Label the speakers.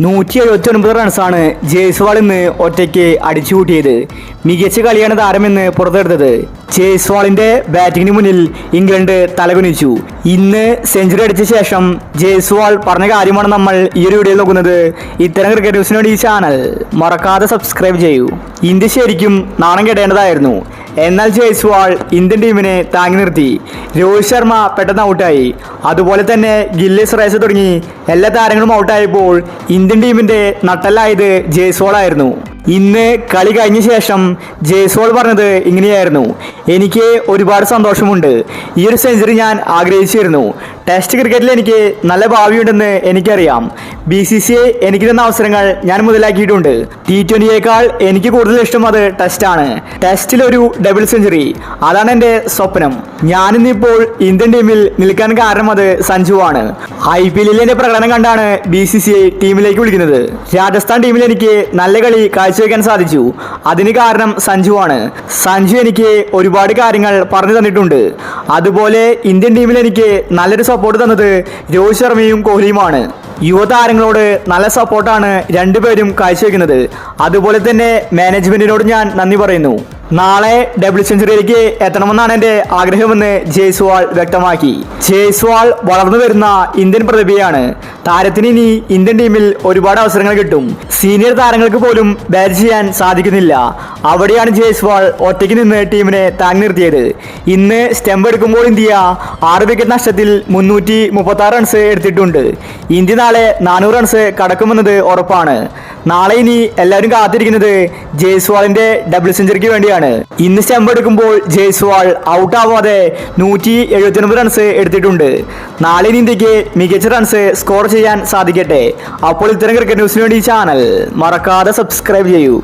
Speaker 1: 179 റൺസാണ് ജയ്സ്വാൾ ഇന്ന് ഒറ്റയ്ക്ക് അടിച്ചുകൂട്ടിയത്. മികച്ച കളിയാണ് താരമെന്ന് പുറത്തെടുത്തത്. ജയ്സ്വാളിന്റെ ബാറ്റിംഗിന് മുന്നിൽ ഇംഗ്ലണ്ട് തലകുനിച്ചു. ഇന്ന് സെഞ്ചുറി അടിച്ച ശേഷം ജയ്സ്വാൾ പറഞ്ഞ കാര്യമാണ് നമ്മൾ ഈ ഒരു വീഡിയോയിൽ നോക്കുന്നത്. ഇത്തരം ക്രിക്കറ്റ് ന്യൂസിന് വേണ്ടി ഈ ചാനൽ മറക്കാതെ സബ്സ്ക്രൈബ് ചെയ്യൂ. ഇന്ത്യ ശരിക്കും നാണം കെടേണ്ടതായിരുന്നു. എന്നാൽ ജയ്സ്വാൾ ഇന്ത്യൻ ടീമിനെ താങ്ങി നിർത്തി. രോഹിത് ശർമ്മ പെട്ടെന്ന് ഔട്ടായി. അതുപോലെ തന്നെ ഗിൽ ശ്രേയസ് തുടങ്ങി എല്ലാ താരങ്ങളും ഔട്ടായപ്പോൾ ഇന്ത്യൻ ടീമിന്റെ നട്ടെല്ലായത് ജയ്സ്വാൾ ആയിരുന്നു. ഇന്ന് കളി കഴിഞ്ഞ ശേഷം ജയ്സ്വാൾ പറഞ്ഞത് ഇങ്ങനെയായിരുന്നു: എനിക്ക് ഒരുപാട് സന്തോഷമുണ്ട്. ഈ ഒരു സെഞ്ചുറി ഞാൻ ആഗ്രഹിച്ചിരുന്നു. ടെസ്റ്റ് ക്രിക്കറ്റിൽ എനിക്ക് നല്ല ഭാവിയുണ്ടെന്ന് എനിക്കറിയാം. BCCI എനിക്ക് തന്ന അവസരങ്ങൾ ഞാൻ മുതലാക്കിയിട്ടുണ്ട്. T20യേക്കാൾ എനിക്ക് കൂടുതൽ ഇഷ്ടം അത് ടെസ്റ്റാണ്. ടെസ്റ്റിലൊരു ഡബിൾ സെഞ്ചുറി, അതാണ് എൻ്റെ സ്വപ്നം. ഞാനിന്നിപ്പോൾ ഇന്ത്യൻ ടീമിൽ നിൽക്കാൻ കാരണം അത് സഞ്ജുവാണ്. IPL എൻ്റെ പ്രകടനം കണ്ടാണ് BCCI ടീമിലേക്ക് വിളിക്കുന്നത്. രാജസ്ഥാൻ ടീമിൽ എനിക്ക് നല്ല കളി കാഴ്ചവെക്കാൻ സാധിച്ചു. അതിന് കാരണം സഞ്ജുവാണ്. സഞ്ജു എനിക്ക് ഒരുപാട് കാര്യങ്ങൾ പറഞ്ഞു തന്നിട്ടുണ്ട്. അതുപോലെ ഇന്ത്യൻ ടീമിൽ എനിക്ക് നല്ലൊരു സപ്പോർട്ട് തന്നത് രോഹിത് ശർമ്മയും കോഹ്ലിയുമാണ്. യുവതാരങ്ങളോട് നല്ല സപ്പോർട്ടാണ് രണ്ടുപേരും കാഴ്ചവെക്കുന്നത്. അതുപോലെ തന്നെ മാനേജ്മെന്റിനോട് ഞാൻ നന്ദി പറയുന്നു. നാളെ ഡബിൾ സെഞ്ചുറിയിലേക്ക് എത്തണമെന്നാണ് എൻ്റെ ആഗ്രഹമെന്ന് ജയ്സ്വാൾ വ്യക്തമാക്കി. ജയ്സ്വാൾ വളർന്നു വരുന്ന ഇന്ത്യൻ പ്രതിഭയാണ്. താരത്തിന് ഇനി ഇന്ത്യൻ ടീമിൽ ഒരുപാട് അവസരങ്ങൾ കിട്ടും. സീനിയർ താരങ്ങൾക്ക് പോലും ബാറ്റ് ചെയ്യാൻ സാധിക്കുന്നില്ല. അവിടെയാണ് ജയ്സ്വാൾ ഒറ്റയ്ക്ക് നിന്ന് ടീമിനെ താങ്ങി നിർത്തിയത്. ഇന്ന് സ്റ്റംപ് എടുക്കുമ്പോൾ ഇന്ത്യ 6 വിക്കറ്റ് നഷ്ടത്തിൽ 336 റൺസ് എടുത്തിട്ടുണ്ട്. ഇന്ത്യ നാളെ 400 റൺസ് കടക്കുമെന്നത് ഉറപ്പാണ്. നാളെ ഇനി എല്ലാവരും കാത്തിരിക്കുന്നത് ജയ്സ്വാളിന്റെ ഡബിൾ സെഞ്ചുറിക്ക് വേണ്ടിയാണ്. ഇന്ന് സ്റ്റംപ് എടുക്കുമ്പോൾ ജയ്സ്വാൾ ഔട്ടാവാതെ 179 റൺസ് എടുത്തിട്ടുണ്ട്. നാളെ ഇന്ത്യക്ക് മികച്ച റൺസ് സ്കോർ ചെയ്യാൻ സാധിക്കട്ടെ. അപ്പോൾ ഇത്തരം ക്രിക്കറ്റ് ന്യൂസിന് വേണ്ടി ചാനൽ മറക്കാതെ സബ്സ്ക്രൈബ് ചെയ്യൂ.